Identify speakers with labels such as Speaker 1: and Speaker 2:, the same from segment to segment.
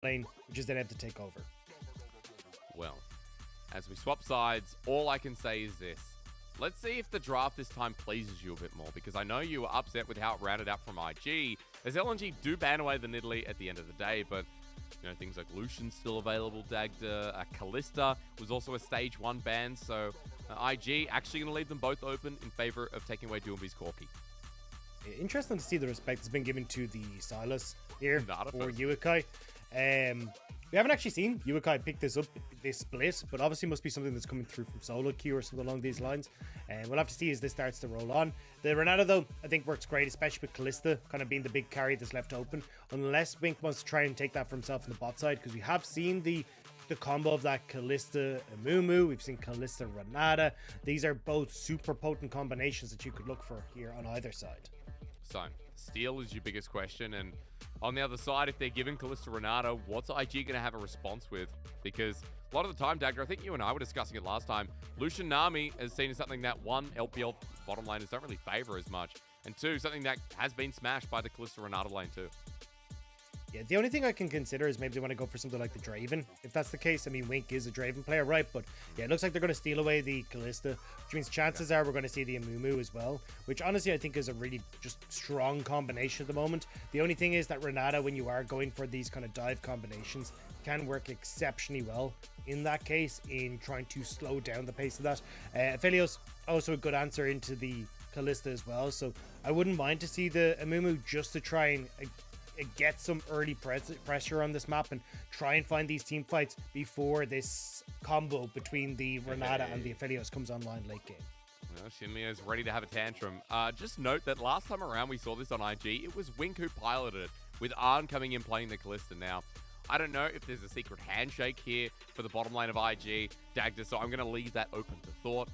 Speaker 1: lane, which is then able to take over.
Speaker 2: Well, as we swap sides, all I can say is this. Let's see if the draft this time pleases you a bit more, because I know you were upset with how it rounded out from IG, as LNG do ban away the Nidalee at the end of the day, but things like Lucian's still available, Dagda, Kalista was also a stage 1 ban, so IG actually going to leave them both open in favor of taking away Doomby's Corki.
Speaker 1: Interesting to see the respect that's been given to the Silas here for
Speaker 2: you.
Speaker 1: Uikai. We haven't actually seen Uikai pick this split, but obviously must be something that's coming through from solo queue or something along these lines. And we'll have to see as this starts to roll on. The Renata, though, I think works great, especially with Kalista kind of being the big carry that's left open. Unless Wink wants to try and take that for himself on the bot side, because we have seen the combo of that Kalista Amumu. We've seen Kalista Renata. These are both super potent combinations that you could look for here on either side.
Speaker 2: So, steal is your biggest question, and on the other side, if they're giving Kalista Renata, what's IG going to have a response with? Because a lot of the time, Dagger, I think you and I were discussing it last time, Lucian Nami is seen as something that, one, LPL bottom laners don't really favor as much, and two, something that has been smashed by the Kalista Renata lane too.
Speaker 1: Yeah, the only thing I can consider is maybe they want to go for something like the Draven, if that's the case. I mean, Wink is a Draven player, right? But yeah, it looks like they're going to steal away the Kalista, which means chances are we're going to see the Amumu as well, which honestly I think is a really just strong combination at the moment. The only thing is that Renata, when you are going for these kind of dive combinations, can work exceptionally well in that case in trying to slow down the pace of that. Aphelios, also a good answer into the Kalista as well, so I wouldn't mind to see the Amumu just to try and get some early pressure on this map and try and find these team fights before this combo between the Renata and the Aphelios comes online late game.
Speaker 2: Well, Shinmia's ready to have a tantrum. Just note that last time around we saw this on IG, it was Wink who piloted it, with Arn coming in playing the Kalista. Now, I don't know if there's a secret handshake here for the bottom lane of IG, Dagda, so I'm going to leave that open to thought.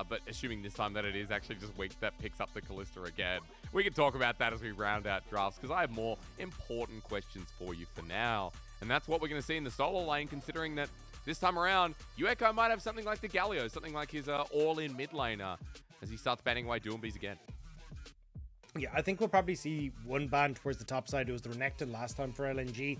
Speaker 2: But assuming this time that it is actually just Wink that picks up the Kalista again. We can talk about that as we round out drafts, because I have more important questions for you for now. And that's what we're going to see in the solo lane, considering that this time around, Ueko might have something like the Galio, something like his all-in mid laner, as he starts banning away Doombies again.
Speaker 1: Yeah, I think we'll probably see one ban towards the top side. It was the Renekton last time for LNG.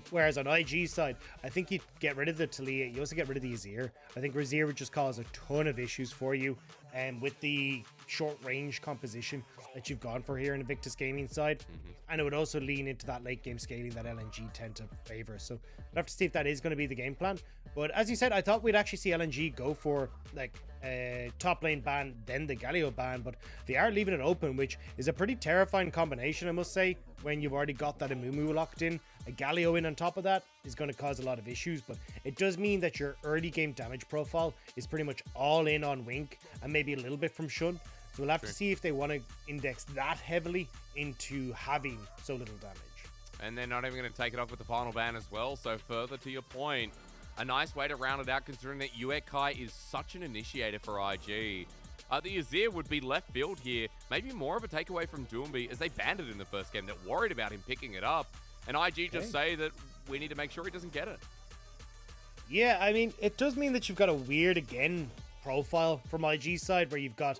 Speaker 1: Whereas on IG's side, I think you'd get rid of the Talia. You also get rid of the Azir. I think Razir would just cause a ton of issues for you. And with the short range composition that you've gone for here in Invictus Gaming side. And it would also lean into that late game scaling that LNG tend to favor. So we'll have to see if that is going to be the game plan. But as you said, I thought we'd actually see LNG go for like a top lane ban, then the Galio ban, but they are leaving it open, which is a pretty terrifying combination, I must say, when you've already got that Amumu locked in. A Galio in on top of that is going to cause a lot of issues, but it does mean that your early game damage profile is pretty much all in on Wink and maybe a little bit from Shun. So we'll have to see if they want to index that heavily into having so little damage.
Speaker 2: And they're not even going to take it off with the final ban as well. So further to your point, a nice way to round it out, considering that Uekai is such an initiator for IG. The Azir would be left field here. Maybe more of a takeaway from Doomby, as they banned it in the first game. They're worried about him picking it up. And IG just say that we need to make sure he doesn't get it.
Speaker 1: Yeah, I mean, it does mean that you've got a weird, again, profile from IG's side, where you've got,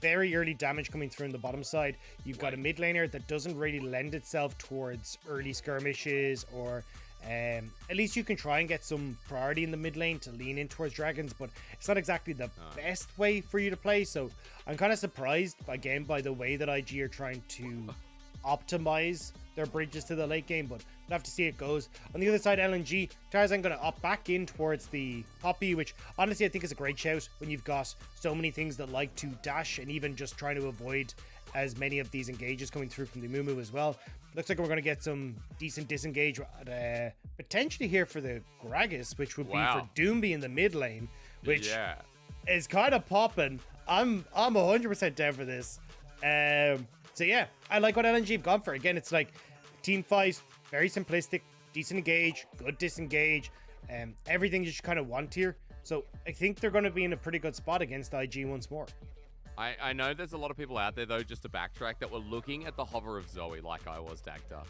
Speaker 1: very early damage coming through on the bottom side. You've got a mid laner that doesn't really lend itself towards early skirmishes, or at least you can try and get some priority in the mid lane to lean in towards dragons, but it's not exactly the best way for you to play. So I'm kind of surprised, again, by the way that IG are trying to optimize their bridges to the late game, but we'll have to see it goes. On the other side, LNG, Tarzan going to opt back in towards the Poppy, which honestly I think is a great shout when you've got so many things that like to dash, and even just trying to avoid as many of these engages coming through from the Mumu as well. Looks like we're going to get some decent disengage potentially here for the Gragas, which would be for Doomby in the mid lane, which is kind of popping. I'm 100% down for this. So yeah, I like what LNG have gone for. Again, it's like team fight, very simplistic, decent engage, good disengage, everything you just kind of want here. So I think they're going to be in a pretty good spot against IG once more.
Speaker 2: I know there's a lot of people out there, though, just to backtrack, that were looking at the hover of Zoe like I was, Dagda.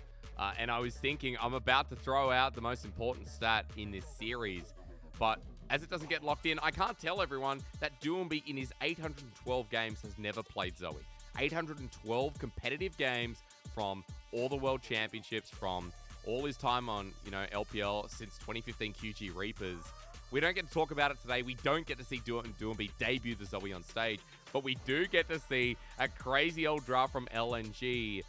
Speaker 2: And I was thinking, I'm about to throw out the most important stat in this series, but as it doesn't get locked in, I can't tell everyone that Doomby in his 812 games has never played Zoe. 812 competitive games from all the world championships, from all his time on, LPL since 2015 QG Reapers. We don't get to talk about it today. We don't get to see Doomby debut the Zoe on stage, but we do get to see a crazy old draft from LNG.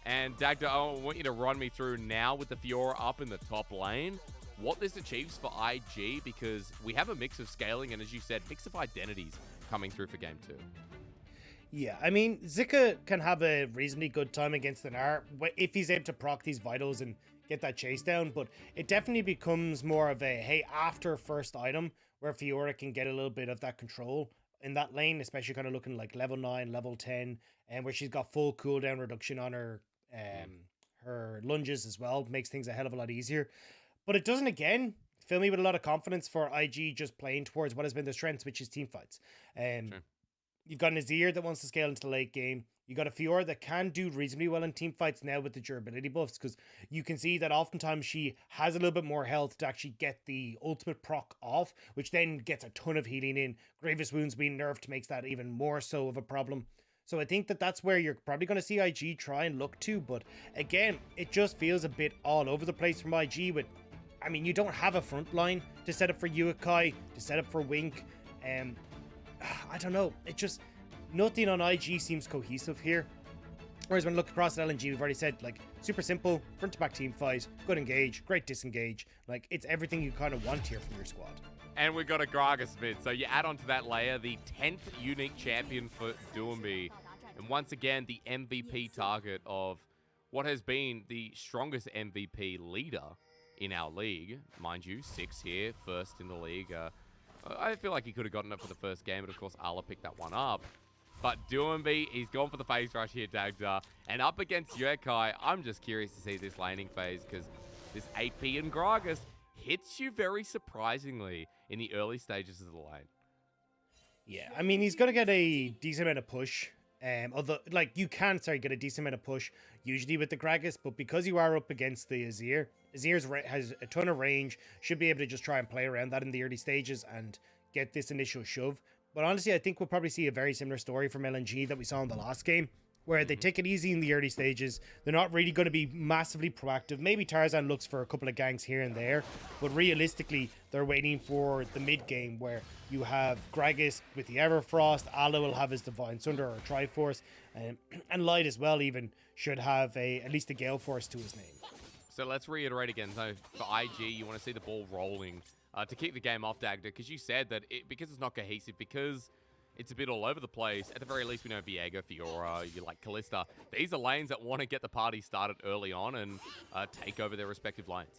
Speaker 2: And Dagda, I want you to run me through now with the Fiora up in the top lane, what this achieves for IG, because we have a mix of scaling and, as you said, mix of identities coming through for Game 2.
Speaker 1: Yeah, I mean, Zika can have a reasonably good time against the Gnar if he's able to proc these vitals and get that chase down, but it definitely becomes more of a, hey, after first item, where Fiora can get a little bit of that control in that lane, especially kind of looking like level 9, level 10, and where she's got full cooldown reduction on her her lunges as well, makes things a hell of a lot easier. But it doesn't, again, fill me with a lot of confidence for IG just playing towards what has been their strengths, which is team fights. Sure. You've got an Azir that wants to scale into the late game. You got a Fiora that can do reasonably well in team fights now with the durability buffs, because you can see that oftentimes she has a little bit more health to actually get the ultimate proc off, which then gets a ton of healing in. Grievous Wounds being nerfed makes that even more so of a problem. So I think that that's where you're probably going to see IG try and look to, but again, it just feels a bit all over the place from IG with, I mean, you don't have a front line to set up for Uakai, to set up for Wink, I don't know, it just, nothing on IG seems cohesive here. Whereas when I look across at LNG, we've already said, like, super simple, front to back team fight, good engage, great disengage, like, it's everything you kind of want here from your squad.
Speaker 2: And we've got a Gragas mid, so you add on to that layer the 10th unique champion for Doomby, and once again, the MVP target of what has been the strongest MVP leader in our league. Mind you, 6 here, first in the league. I feel like he could have gotten it for the first game, but of course, Ala picked that one up. But Doomby, he's gone for the phase rush here, Dagda. And up against Yuekai, I'm just curious to see this laning phase, because this AP and Gragas hits you very surprisingly in the early stages of the lane.
Speaker 1: Yeah, I mean, he's going to get a decent amount of push. Although, like, you can, get a decent amount of push, usually with the Gragas, but because you are up against the Azir, has a ton of range, should be able to just try and play around that in the early stages and get this initial shove. But honestly, I think we'll probably see a very similar story from LNG that we saw in the last game, where they take it easy in the early stages. They're not really going to be massively proactive. Maybe Tarzan looks for a couple of ganks here and there, but realistically, they're waiting for the mid game where you have Gragas with the Everfrost, Ala will have his Divine Sunder or Triforce, and Light as well even should have at least a Gale Force to his name.
Speaker 2: So let's reiterate again. So for IG, you want to see the ball rolling to keep the game off, Dagda, because you said that because it's not cohesive, because it's a bit all over the place. At the very least, we know Viego, Fiora, you like Kalista. These are lanes that want to get the party started early on and take over their respective lanes.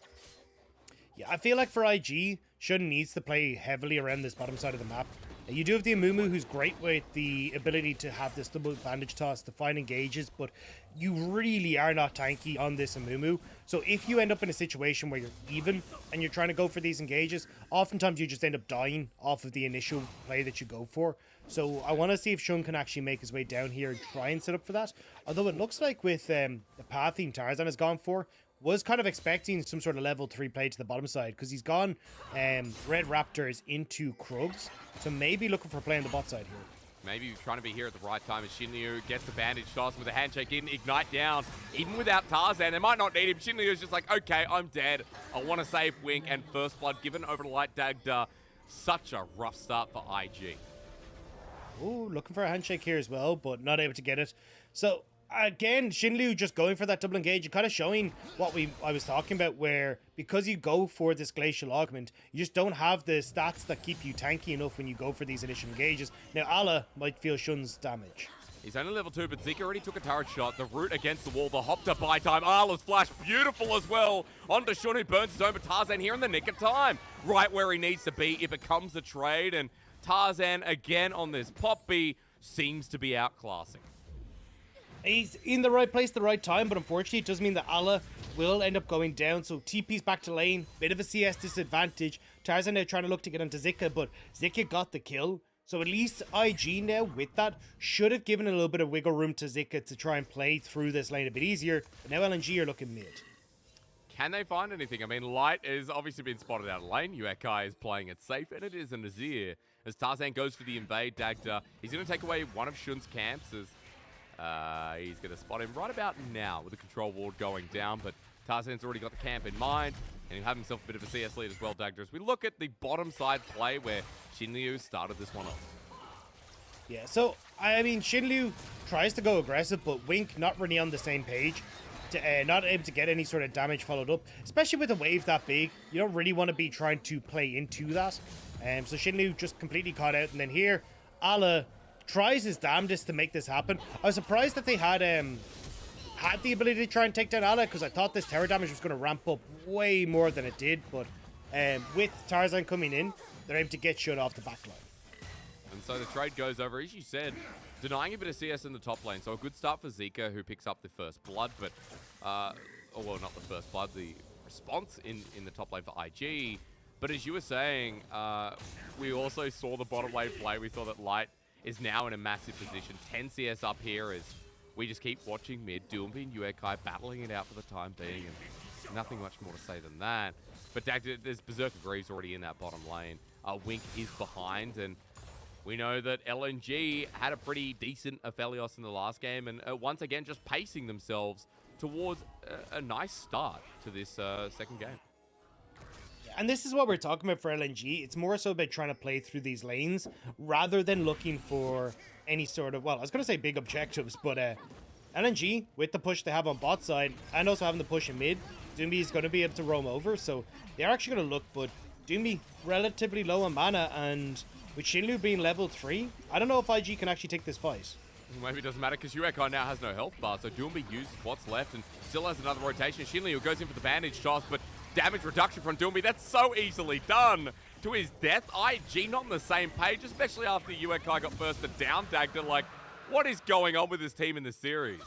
Speaker 1: Yeah, I feel like for IG, Shun needs to play heavily around this bottom side of the map. You do have the Amumu, who's great with the ability to have this double bandage toss to find engages, but you really are not tanky on this Amumu. So if you end up in a situation where you're even and you're trying to go for these engages, oftentimes you just end up dying off of the initial play that you go for. So I want to see if Shun can actually make his way down here and try and set up for that. Although it looks like with the pathing Tarzan has gone for, was kind of expecting some sort of level 3 play to the bottom side, because he's gone Red Raptors into Krugs, so maybe looking for play on the bot side here.
Speaker 2: Maybe trying to be here at the right time as Shinryu gets the bandage toss with a handshake in, ignite down, even without Tarzan. They might not need him. Shinryu's just like, okay, I'm dead. I want to save Wink, and first blood given over to Light Dagda. Such a rough start for IG.
Speaker 1: Ooh, looking for a handshake here as well, but not able to get it. So again, Shinryu just going for that double engage and kind of showing what I was talking about, where because you go for this glacial augment, you just don't have the stats that keep you tanky enough when you go for these initial engages. Now, Ala might feel Shun's damage.
Speaker 2: He's only level 2, but Zeke already took a turret shot. The root against the wall, the hop to buy time. Ala's flash, beautiful as well. Onto Shun, who burns his own, but Tarzan here in the nick of time. Right where he needs to be if it comes a trade. And Tarzan, again on this pop B, seems to be outclassing.
Speaker 1: He's in the right place at the right time, but unfortunately it does mean that Ala will end up going down. So TP's back to lane, bit of a CS disadvantage. Tarzan now trying to look to get onto Zika, but Zika got the kill. So at least IG now with that should have given a little bit of wiggle room to Zika to try and play through this lane a bit easier. But now LNG are looking mid.
Speaker 2: Can they find anything? I mean, Light has obviously been spotted out of lane. Uekai is playing it safe, and it is an Azir. As Tarzan goes for the invade, Dagda, he's going to take away one of Shun's camps as he's going to spot him right about now with the control ward going down, but Tarzan's already got the camp in mind, and he'll have himself a bit of a CS lead as well, Dagda, as we look at the bottom side play where Shinryu started this one off.
Speaker 1: Yeah, so, I mean, Shinryu tries to go aggressive, but Wink not really on the same page. Not able to get any sort of damage followed up, especially with a wave that big. You don't really want to be trying to play into that. So Shinryu just completely caught out, and then here, Ala tries his damnedest to make this happen. I was surprised that they had the ability to try and take down Ala, because I thought this tower damage was going to ramp up way more than it did, but with Tarzan coming in, they're able to get shut off the backline.
Speaker 2: And so the trade goes over, as you said, denying a bit of CS in the top lane. So a good start for Zika, who picks up the first blood, but, well, not the first blood, the response in the top lane for IG. But as you were saying, we also saw the bottom lane play. We saw that Light is now in a massive position. 10 CS up here as we just keep watching mid. Doomby and Uekai battling it out for the time being, and nothing much more to say than that. But there's Berserker Greaves already in that bottom lane. Wink is behind, and we know that LNG had a pretty decent Aphelios in the last game, and once again just pacing themselves towards a nice start to this second game.
Speaker 1: And this is what we're talking about for LNG. It's more so about trying to play through these lanes rather than looking for any sort of, well, I was going to say big objectives, but LNG, with the push they have on bot side and also having the push in mid, Doomby is going to be able to roam over. So they're actually going to look, but Doomby relatively low on mana, and with Shinryu being level 3, I don't know if IG can actually take this fight.
Speaker 2: Maybe it doesn't matter because Uekai now has no health bar, so Doomby uses what's left and still has another rotation. Shinryu goes in for the bandage toss, but damage reduction from Doomby, that's so easily done to his death. IG not on the same page, especially after Uekai got bursted down, Dagda. Like, what is going on with this team in this series?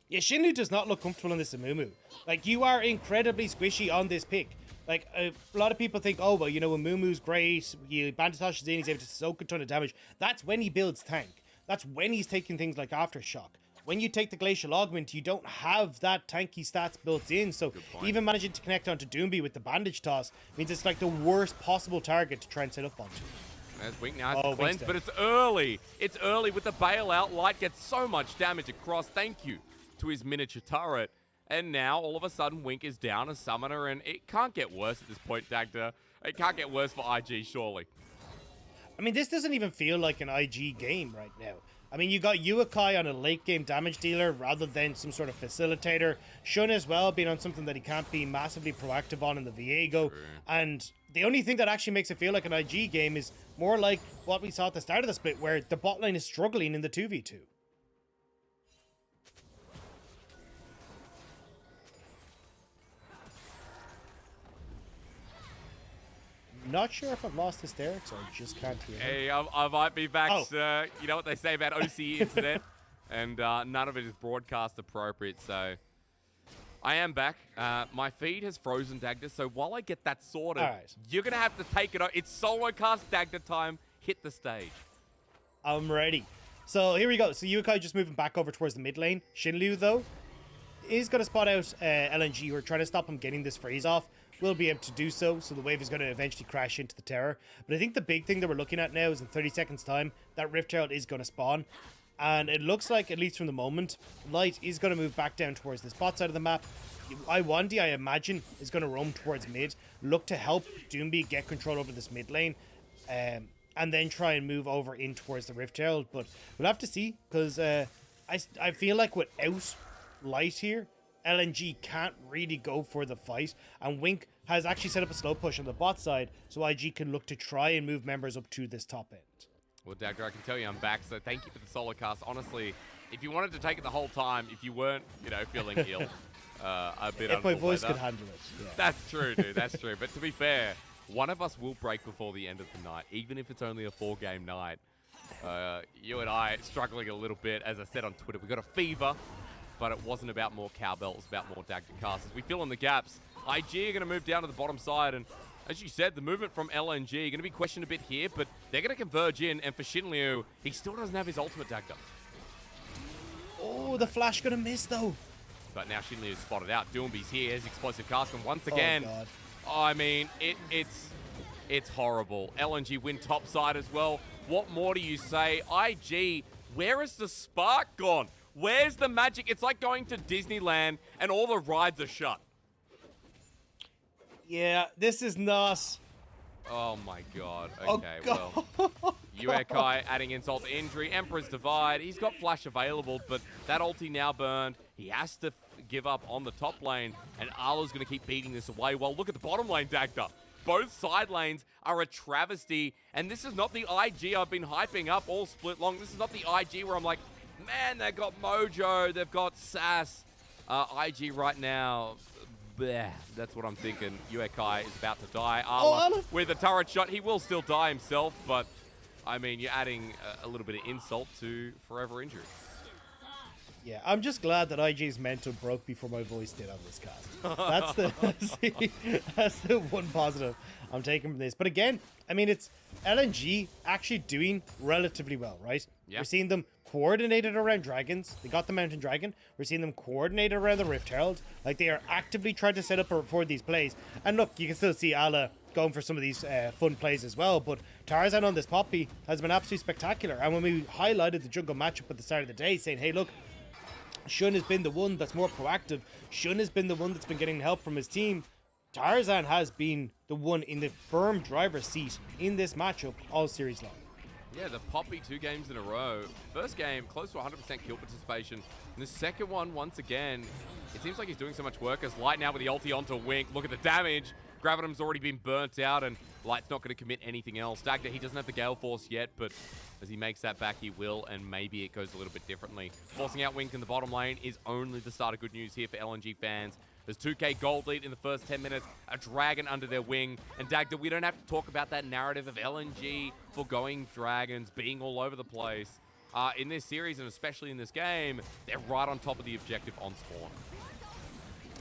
Speaker 1: Yeah, Shinryu does not look comfortable in this Amumu. Like, you are incredibly squishy on this pick. Like, a lot of people think, oh, well, you know, Amumu's great, Banditage is in, he's able to soak a ton of damage. That's when he builds tank. That's when he's taking things like Aftershock. When you take the Glacial Augment, you don't have that tanky stats built in, so even managing to connect onto Doomby with the Bandage Toss means it's like the worst possible target to try and set up onto.
Speaker 2: As Wink now has to cleanse, but it's early. It's early with the bailout. Light gets so much damage across. Thank you to his miniature turret. And now, all of a sudden, Wink is down a summoner, and it can't get worse at this point, Dagda. It can't get worse for IG, surely.
Speaker 1: I mean, this doesn't even feel like an IG game right now. I mean, you got Uekai on a late-game damage dealer rather than some sort of facilitator. Shun as well being on something that he can't be massively proactive on in the Viego. And the only thing that actually makes it feel like an IG game is more like what we saw at the start of the split, where the bot lane is struggling in the 2v2. Not sure if I've lost hysterics or I just can't hear him.
Speaker 2: Hey, I might be back, sir. You know what they say about OC internet? And none of it is broadcast appropriate, so I am back. My feed has frozen, Dagda, so while I get that sorted, you're going to have to take it. It's solo cast Dagda time. Hit the stage.
Speaker 1: I'm ready. So here we go. So Uekai just moving back over towards the mid lane. Shinryu, though, is going to spot out LNG. We're trying to stop him getting this freeze off. Will be able to do so, so the wave is going to eventually crash into the tower. But I think the big thing that we're looking at now is in 30 seconds time, that Rift Herald is going to spawn. And it looks like, at least from the moment, Light is going to move back down towards the spot side of the map. I imagine, is going to roam towards mid, look to help Doomby get control over this mid lane, and then try and move over in towards the Rift Herald. But we'll have to see, because I feel like without Light here, LNG can't really go for the fight, and Wink has actually set up a slow push on the bot side, so IG can look to try and move members up to this top end.
Speaker 2: Well, Dagda, I can tell you I'm back, so thank you for the solo cast. Honestly, if you wanted to take it the whole time, if you weren't, you know, feeling ill, a bit
Speaker 1: if my voice could handle it. Yeah.
Speaker 2: That's true, dude. That's true. But to be fair, one of us will break before the end of the night, even if it's only a 4-game night. You and I struggling a little bit, as I said on Twitter. We got a fever. But it wasn't about more cowbell, it was about more Dagda casts. As we fill in the gaps, IG are going to move down to the bottom side, and as you said, the movement from LNG are going to be questioned a bit here, but they're going to converge in, and for Shinryu, he still doesn't have his ultimate, Dagda.
Speaker 1: Oh, the flash going to miss, though.
Speaker 2: But now Shinryu's spotted out. Doomby's here, his explosive cast, and once again,
Speaker 1: God.
Speaker 2: I mean, it's horrible. LNG win top side as well. What more do you say? IG, where is the spark gone? Where's the magic? It's like going to Disneyland and all the rides are shut.
Speaker 1: Yeah, this is not.
Speaker 2: Oh my god.
Speaker 1: Oh,
Speaker 2: Okay,
Speaker 1: God.
Speaker 2: well. Uekai adding insult to injury. Emperor's Divide. He's got flash available, but that ulti now burned. He has to give up on the top lane, and Arla's going to keep beating this away. Well, look at the bottom lane, Dagda. Both side lanes are a travesty, and this is not the IG I've been hyping up all split long. This is not the IG where I'm like, man, they've got Mojo, they've got Sass. IG right now, bleh, that's what I'm thinking. Uekai is about to die. Arla with a turret shot. He will still die himself, but I mean, you're adding a little bit of insult to forever injury.
Speaker 1: Yeah, I'm just glad that IG's mental broke before my voice did on this cast. That's the one positive I'm taking from this. But again, I mean, it's LNG actually doing relatively well, right?
Speaker 2: Yeah.
Speaker 1: We're seeing them coordinated around dragons. They got the Mountain Dragon. We're seeing them coordinated around the Rift Herald. Like, they are actively trying to set up for these plays. And look, you can still see Ala going for some of these fun plays as well. But Tarzan on this Poppy has been absolutely spectacular. And when we highlighted the jungle matchup at the start of the day, saying, hey, look, Shun has been the one that's more proactive. Shun has been the one that's been getting help from his team. Tarzan has been the one in the firm driver's seat in this matchup all series long.
Speaker 2: Yeah, the Poppy 2 games in a row. First game, close to 100% kill participation. And the second one, once again, it seems like he's doing so much work as Light now with the ulti onto Wink. Look at the damage. Gravitum's already been burnt out, and Light's not going to commit anything else. Dagda, he doesn't have the Gale Force yet, but as he makes that back, he will, and maybe it goes a little bit differently. Forcing out Wink in the bottom lane is only the start of good news here for LNG fans. There's 2k gold lead in the first 10 minutes, a dragon under their wing, and Dagda, we don't have to talk about that narrative of LNG foregoing dragons, being all over the place. In this series, and especially in this game, they're right on top of the objective on spawn.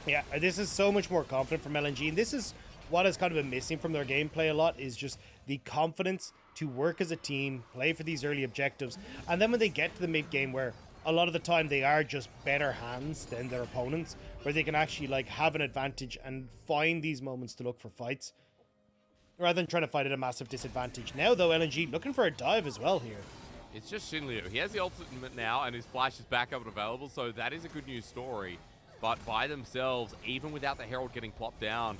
Speaker 1: Yeah, this is so much more confident from LNG, and this is what has kind of been missing from their gameplay a lot, is just the confidence to work as a team, play for these early objectives, and then when they get to the mid game, where a lot of the time they are just better hands than their opponents, where they can actually like have an advantage and find these moments to look for fights rather than trying to fight at a massive disadvantage. Now though, LNG looking for a dive as well here.
Speaker 2: It's just Shinliu. He has the ultimate now, and his flash is back up and available, so that is a good news story. But by themselves, even without the Herald getting plopped down,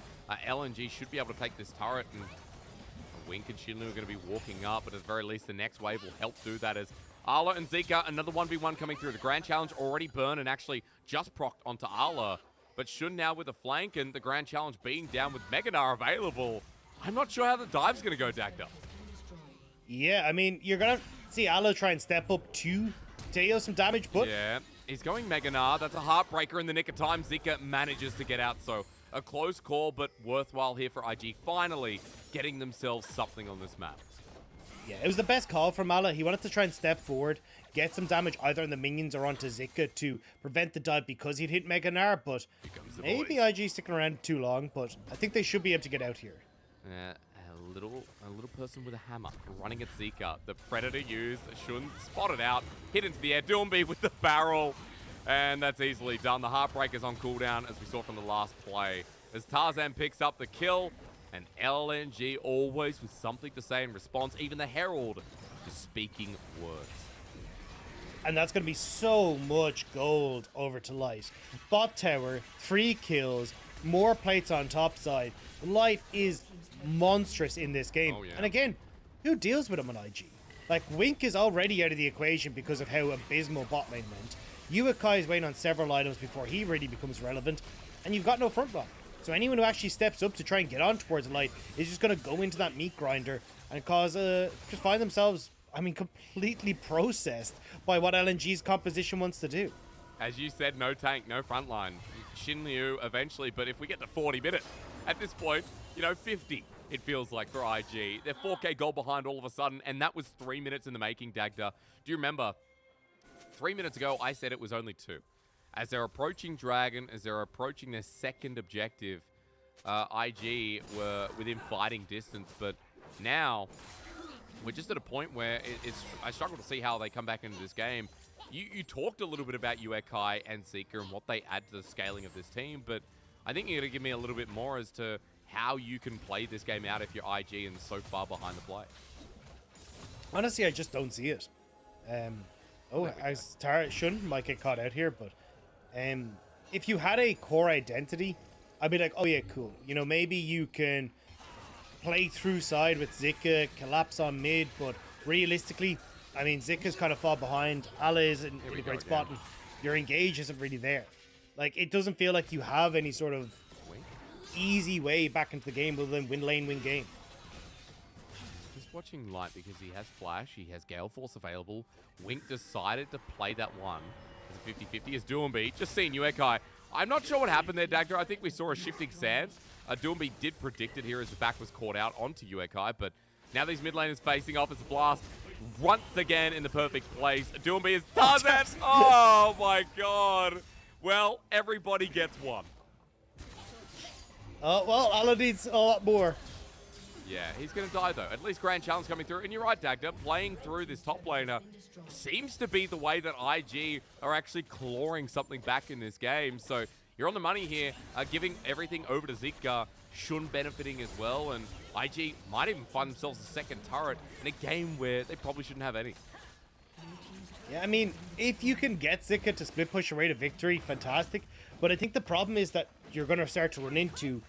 Speaker 2: LNG should be able to take this turret, and Wink and Shinlu are going to be walking up, but at the very least, the next wave will help do that as Arla and Zika, another 1v1 coming through. The Grand Challenge already burned and actually just procced onto Arla, but Shun now with a flank, and the Grand Challenge being down with Meganar available. I'm not sure how the dive's going to go, Dagda.
Speaker 1: Yeah, I mean, you're going to see Arla try and step up to deal some damage, but...
Speaker 2: Yeah, he's going Meganar. That's a heartbreaker in the nick of time. Zika manages to get out, so a close call, but worthwhile here for IG. Finally getting themselves something on this map.
Speaker 1: Yeah, it was the best call from Ala. He wanted to try and step forward, get some damage either on the minions or onto Zika to prevent the dive because he'd hit Meganar, but maybe IG sticking around too long, but I think they should be able to get out here.
Speaker 2: A little person with a hammer running at Zika. The Predator used, Shun spotted out, hit into the air. Doomby with the barrel, and that's easily done. The Heartbreaker's on cooldown, as we saw from the last play. As Tarzan picks up the kill, and LNG always with something to say in response. Even the Herald is speaking words.
Speaker 1: And that's going to be so much gold over to Light. Bot tower, 3 kills, more plates on top side. Light is monstrous in this game.
Speaker 2: Oh, yeah.
Speaker 1: And again, who deals with him on IG? Like, Wink is already out of the equation because of how abysmal bot lane went. Uekai is waiting on several items before he really becomes relevant. And you've got no front line. So anyone who actually steps up to try and get on towards Light is just going to go into that meat grinder and cause just find themselves, I mean, completely processed by what LNG's composition wants to do.
Speaker 2: As you said, no tank, no front line. Xin Liu eventually, but if we get to 40 minutes, at this point, 50, it feels like for IG. They're 4k goal behind all of a sudden, and that was 3 minutes in the making, Dagda. Do you remember, 3 minutes ago, I said it was only 2. As they're approaching Dragon, as they're approaching their second objective, IG were within fighting distance, but now we're just at a point where I struggle to see how they come back into this game. You talked a little bit about Uekai and Seeker and what they add to the scaling of this team, but I think you're going to give me a little bit more as to how you can play this game out if you're IG and so far behind the play.
Speaker 1: Honestly, I just don't see it. Shun might get caught out here, but if you had a core identity I'd be like, oh yeah, cool. You know, maybe you can play through side with Zika, collapse on mid, but realistically, I mean, Zika's kind of far behind. Ala is in a great spot, and your engage isn't really there. Like, it doesn't feel like you have any sort of easy way back into the game other than win lane, win game.
Speaker 2: Just watching Light because he has Flash, he has Gale Force available. Wink decided to play that one as a 50-50 as Doomby. Just seeing Uekai. I'm not sure what happened there, Dagda. I think we saw a shifting sands. Doomby did predict it here as the back was caught out onto Uekai, but now these mid laners facing off as a blast once again in the perfect place. Doomby has done it! Oh my god! Well, everybody gets one.
Speaker 1: Oh, well, Ala needs a lot more.
Speaker 2: Yeah, he's going to die, though. At least Grand Challenge coming through. And you're right, Dagda. Playing through this top laner seems to be the way that IG are actually clawing something back in this game. So you're on the money here. Giving everything over to Zika, Shun benefiting as well. And IG might even find themselves a second turret in a game where they probably shouldn't have any.
Speaker 1: Yeah, I mean, if you can get Zika to split push away to victory, fantastic. But I think the problem is that you're going to start to run into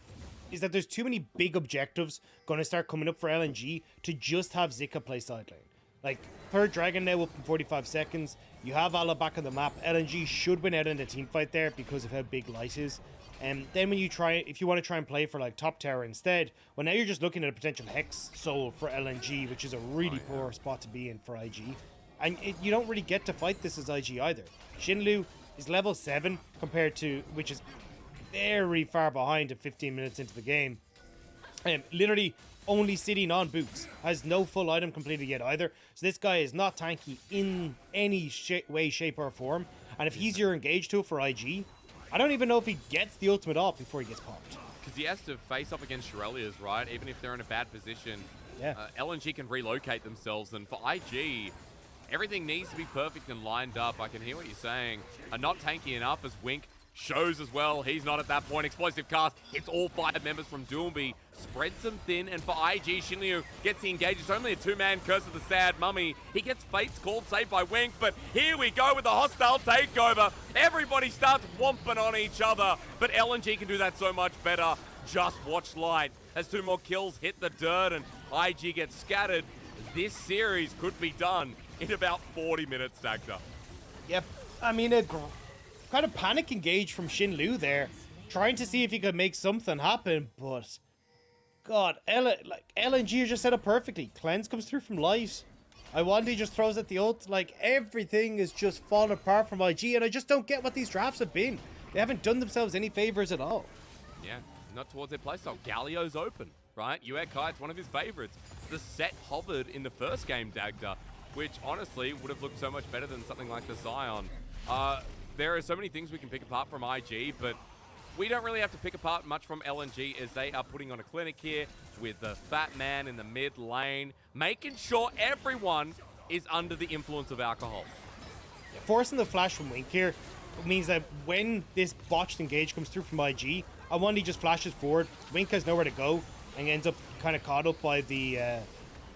Speaker 1: is that there's too many big objectives going to start coming up for LNG to just have Zika play side lane. Like, third Dragon now up in 45 seconds. You have Ala back on the map. LNG should win out in the team fight there because of how big Light is. And then when you try, if you want to try and play for like top tower instead, well, now you're just looking at a potential Hex Soul for LNG, which is a really poor spot to be in for IG. And you don't really get to fight this as IG either. Xinlu is level 7 compared to, which is very far behind at 15 minutes into the game. Literally only sitting on boots. Has no full item completed yet either. So this guy is not tanky in any way, shape or form. And if he's your engage tool for IG, I don't even know if he gets the ultimate off before he gets popped.
Speaker 2: Because he has to face off against Shirelias, right? Even if they're in a bad position.
Speaker 1: Yeah.
Speaker 2: LNG can relocate themselves. And for IG, everything needs to be perfect and lined up. I can hear what you're saying. Not tanky enough as Wink shows as well. He's not at that point. Explosive cast hits all 5 members from Doomby. Spreads them thin, and for IG, Shinryu gets the engage. It's only a 2-man curse of the sad mummy. He gets Fate's called, saved by Wink, but here we go with the hostile takeover. Everybody starts whomping on each other, but LNG can do that so much better. Just watch Light as 2 more kills hit the dirt, and IG gets scattered. This series could be done in about 40 minutes, Dagda.
Speaker 1: Yep. I mean, a kind of panic engage from Xinlu there, trying to see if he could make something happen, but God, LNG is just set up perfectly. Cleanse comes through from Light. Iwandi just throws at the ult. Like, everything is just falling apart from IG, and I just don't get what these drafts have been. They haven't done themselves any favors at all.
Speaker 2: Yeah, not towards their playstyle. Galio's open, right? Uekai, it's one of his favorites. The set hovered in the first game, Dagda, which honestly would have looked so much better than something like the Zion. There are so many things we can pick apart from IG, but we don't really have to pick apart much from LNG as they are putting on a clinic here with the fat man in the mid lane, making sure everyone is under the influence of alcohol.
Speaker 1: Yeah, forcing the flash from Wink here means that when this botched engage comes through from IG, Iwandi just flashes forward. Wink has nowhere to go and ends up kind of caught up by the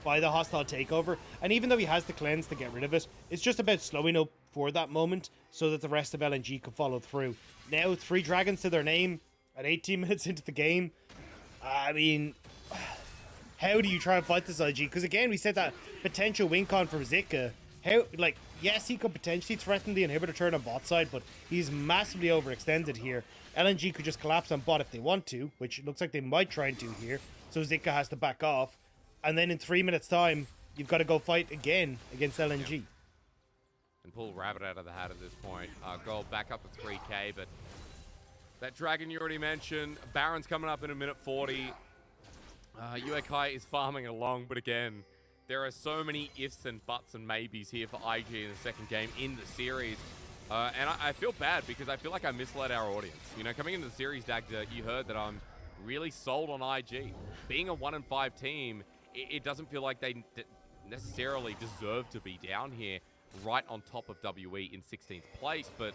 Speaker 1: hostile takeover. And even though he has the cleanse to get rid of it, it's just about slowing up for that moment so that the rest of LNG can follow through. Now 3 dragons to their name at 18 minutes into the game. I mean, how do you try and fight this IG? Because again, we said that potential win con from Zika. How, like, yes, he could potentially threaten the inhibitor turn on bot side, but he's massively overextended here. LNG could just collapse on bot if they want to, which it looks like they might try and do here. So Zika has to back off. And then in 3 minutes time, you've got to go fight again against LNG.
Speaker 2: Yeah. And pull Rabbit out of the hat at this point. Gold back up to 3k, but that Dragon you already mentioned. Baron's coming up in a minute 40. Uekai is farming along, but again, there are so many ifs and buts and maybes here for IG in the second game in the series. And I feel bad because I feel like I misled our audience. You know, coming into the series, Dagda, you heard that I'm really sold on IG. Being a 1-5 team, it doesn't feel like they necessarily deserve to be down here right on top of WE in 16th place, but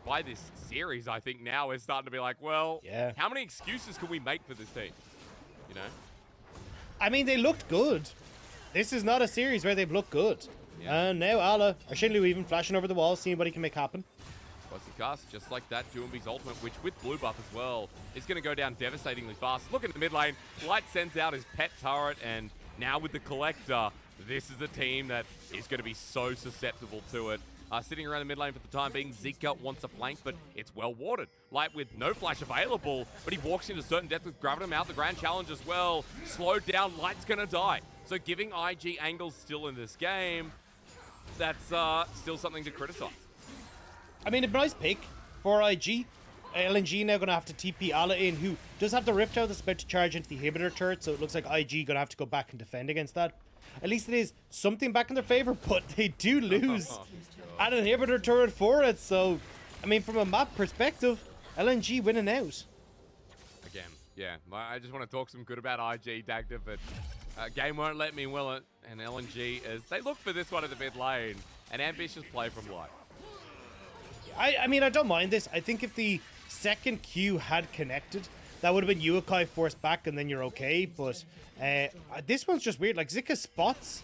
Speaker 2: by this series, I think now we're starting to be like, well,
Speaker 1: yeah,
Speaker 2: how many excuses can we make for this team? You know?
Speaker 1: I mean, they looked good. This is not a series where they've looked good. Yeah. And now Ala, or Shinlu even, flashing over the wall, seeing what he can make happen.
Speaker 2: Cast, just like that, Doombee's ultimate, which with blue buff as well, is going to go down devastatingly fast. Look at the mid lane. Light sends out his pet turret, and now with the Collector, this is a team that is going to be so susceptible to it. Sitting around the mid lane for the time being, Zika wants a flank, but it's well warded. Light with no flash available, but he walks into certain depth with Gravitum out the Grand Challenge as well. Slowed down, Light's going to die. So giving IG angles still in this game, that's still something to criticize.
Speaker 1: I mean, a nice pick for IG. LNG now going to have to TP Ala in, who does have the Rift out that's about to charge into the inhibitor turret, so it looks like IG going to have to go back and defend against that. At least it is something back in their favor, but they do lose an inhibitor turret for it. So, I mean, from a map perspective, LNG winning out.
Speaker 2: Again, yeah, I just want to talk some good about IG, Dagda, but game won't let me will it. And LNG, as they look for this one at the mid lane, an ambitious play from Light.
Speaker 1: I mean, I don't mind this. I think if the second Q had connected, that would have been Uakai forced back and then you're okay. But this one's just weird. Like, Zika spots...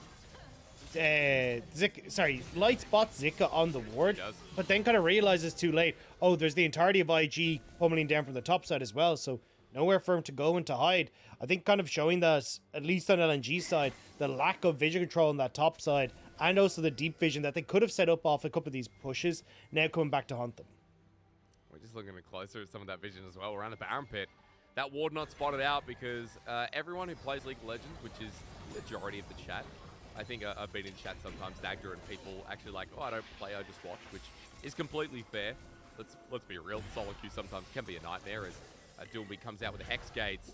Speaker 1: Light spots Zika on the ward, but then kind of realizes too late, oh, there's the entirety of IG pummeling down from the top side as well, so nowhere for him to go and to hide. I think kind of showing that, at least on LNG side, the lack of vision control on that top side, and also the deep vision that they could have set up off a couple of these pushes, now coming back to haunt them.
Speaker 2: We're just looking a bit closer at some of that vision as well around the Baron Pit. That ward not spotted out because everyone who plays League of Legends, which is the majority of the chat, I think I've been in chat sometimes, Dagda, and people actually like, oh, I don't play, I just watch, which is completely fair. Let's be real, solo queue sometimes can be a nightmare as Doomby comes out with the Hex Gates.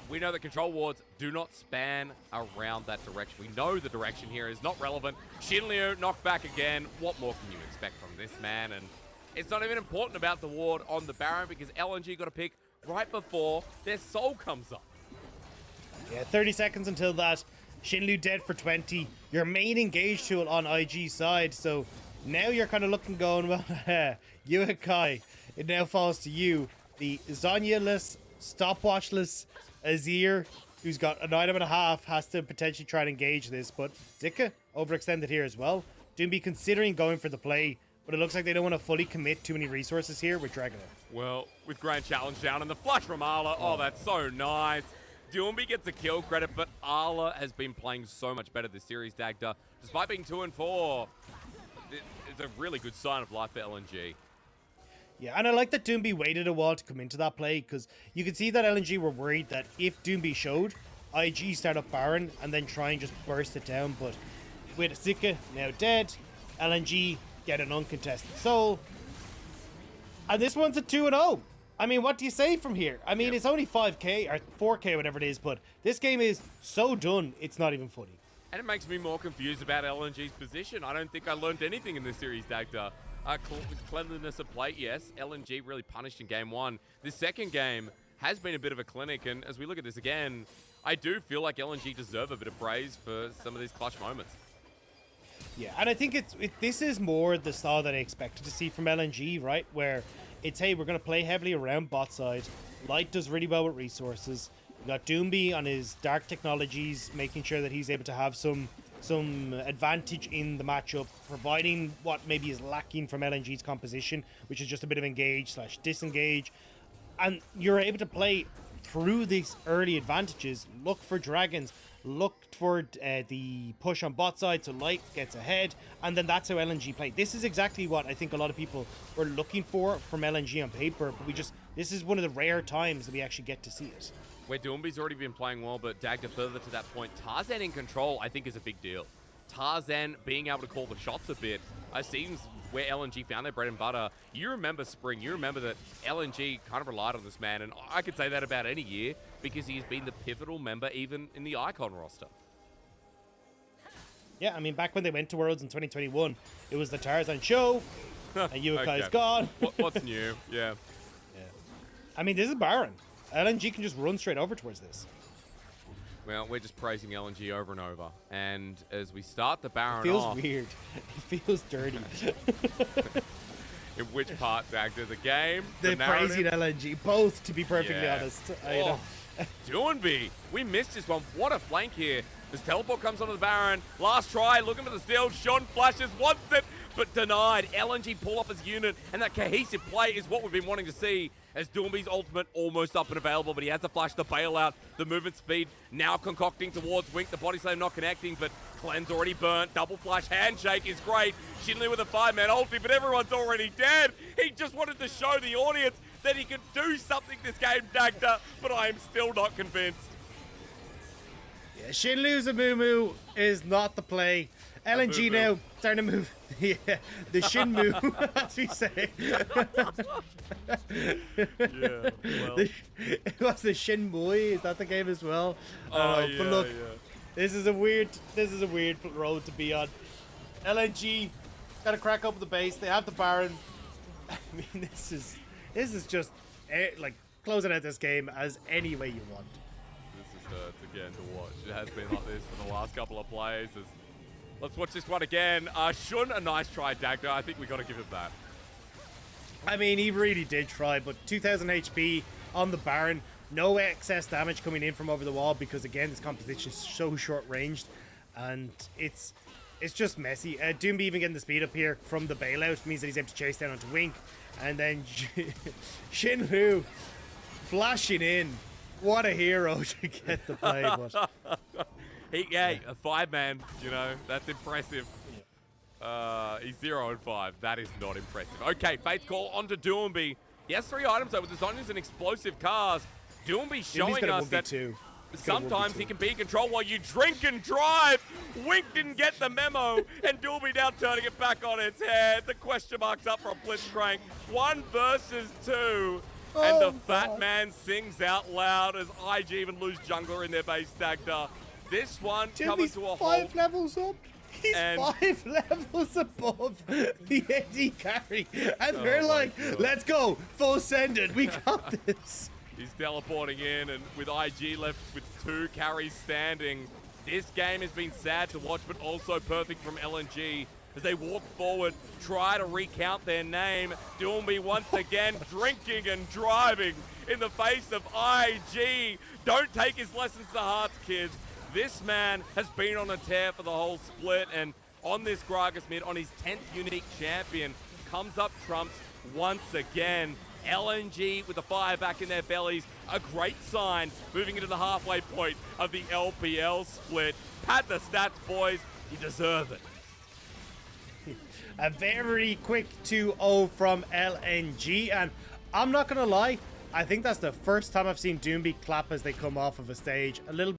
Speaker 2: We know that control wards do not span around that direction. We know the direction here is not relevant. Shinryu knocked back again. What more can you expect from this man? And it's not even important about the ward on the Baron because LNG got a pick right before their soul comes up.
Speaker 1: Yeah, 30 seconds until that. Shinryu dead for 20. Your main engage tool on IG side, so now you're kind of looking going, well, Uakai, it now falls to you. The Zanya-less, stopwatchless Azir, who's got an item and a half, has to potentially try and engage this, but Zika overextended here as well. Doomby considering going for the play, but it looks like they don't want to fully commit too many resources here with Dragonair.
Speaker 2: Well, with Grand Challenge down and the flush from Arla, oh, that's so nice. Doomby gets a kill credit, but Arla has been playing so much better this series, Dagda. Despite being 2-4, it's a really good sign of life for LNG.
Speaker 1: Yeah, and I like that Doomby waited a while to come into that play, because you could see that LNG were worried that if Doomby showed, IG start up Baron and then try and just burst it down. But with Zika now dead, LNG get an uncontested soul. And this one's a 2-0. I mean, what do you say from here? I mean, It's only 5k or 4k, whatever it is, but this game is so done, it's not even funny.
Speaker 2: And it makes me more confused about LNG's position. I don't think I learned anything in this series, Dagda. Cleanliness of play, yes. LNG really punished in game one. This second game has been a bit of a clinic, and as we look at this again, I do feel like LNG deserve a bit of praise for some of these clutch moments.
Speaker 1: Yeah, and I think this is more the style that I expected to see from LNG, right? Where it's, hey, we're going to play heavily around bot side. Light does really well with resources. You got Doomby on his dark technologies, making sure that he's able to have some advantage in the matchup, providing what maybe is lacking from LNG's composition, which is just a bit of engage/disengage. And you're able to play through these early advantages, look for dragons, look for the push on bot side so Light gets ahead, and then that's how LNG played. This is exactly what I think a lot of people were looking for from LNG on paper, but this is one of the rare times that we actually get to see it.
Speaker 2: Where Doomby's already been playing well, but Dagda further to that point, Tarzan in control I think is a big deal. Tarzan being able to call the shots a bit seems where LNG found their bread and butter. You remember spring, you remember that LNG kind of relied on this man, and I could say that about any year because he's been the pivotal member even in the Icon roster.
Speaker 1: Yeah, I mean, back when they went to Worlds in 2021, it was the Tarzan show, and Uakai's gone.
Speaker 2: What's new? Yeah.
Speaker 1: I mean, this is Baron. LNG can just run straight over towards this.
Speaker 2: Well, we're just praising LNG over and over. And as we start the Baron
Speaker 1: It feels
Speaker 2: off...
Speaker 1: weird. It feels dirty.
Speaker 2: In which part, Dagda? The game?
Speaker 1: They're praising LNG. Both, to be perfectly honest.
Speaker 2: Doomby, we missed this one. What a flank here. This teleport comes onto the Baron. Last try, looking for the steal. Sean flashes, wants it. but denied. LNG pull off his unit, and that cohesive play is what we've been wanting to see, as Doomby's ultimate almost up and available, but he has to flash the bailout. The movement speed now concocting towards Wink. The body slam not connecting, but Clean's already burnt. Double flash handshake is great. Shinli with a 5-man ulti, but everyone's already dead. He just wanted to show the audience that he could do something this game, Dagda, but I am still not convinced.
Speaker 1: Yeah, Shinlu's Amumu is not the play. LNG now starting to move. Yeah, the Shinmu, as we say.
Speaker 2: Yeah, well.
Speaker 1: It was the Shinmui. Is that the game as well?
Speaker 2: Yeah,
Speaker 1: but look,
Speaker 2: yeah.
Speaker 1: this is a weird road to be on. LNG got to crack open the base. They have the Baron. I mean, this is just like closing out this game as any way you want.
Speaker 2: This is hurts again to watch. It has been like this for the last couple of plays. Let's watch this one again. Shun, a nice try, Dagda. I think we got to give him that.
Speaker 1: I mean, he really did try, but 2000 HP on the Baron. No excess damage coming in from over the wall because, again, this composition is so short-ranged. And it's just messy. Doomby even getting the speed up here from the bailout means that he's able to chase down onto Wink. And then Shinlu flashing in. What a hero to get the play, but...
Speaker 2: a 5-man, you know, that's impressive. He's 0-5. That is not impressive. Okay, Faith Call onto Doomby. He has 3 items though with the Zonyas and explosive cars. Doomby showing us that sometimes he can be in control while you drink and drive. Wink didn't get the memo, and Doomby now turning it back on its head. The question marks up from Blitzcrank. 1 versus 2. And the fat man sings out loud as IG even lose jungler in their base, Dagda. This one coming to a halt.
Speaker 1: 5 levels up. He's 5 levels above the AD carry. And they're like, let's go. Full sended. We got this.
Speaker 2: He's teleporting in, and with IG left with 2 carries standing, this game has been sad to watch, but also perfect from LNG as they walk forward, try to recount their name. Doomby once again drinking and driving in the face of IG. Don't take his lessons to heart, kids. This man has been on a tear for the whole split, and on this Gragas mid, on his 10th unique champion, comes up trumps once again. LNG with the fire back in their bellies, a great sign moving into the halfway point of the LPL split. Pad the stats, boys. You deserve it.
Speaker 1: A very quick 2-0 from LNG, and I'm not going to lie, I think that's the first time I've seen Doomby clap as they come off of a stage. A little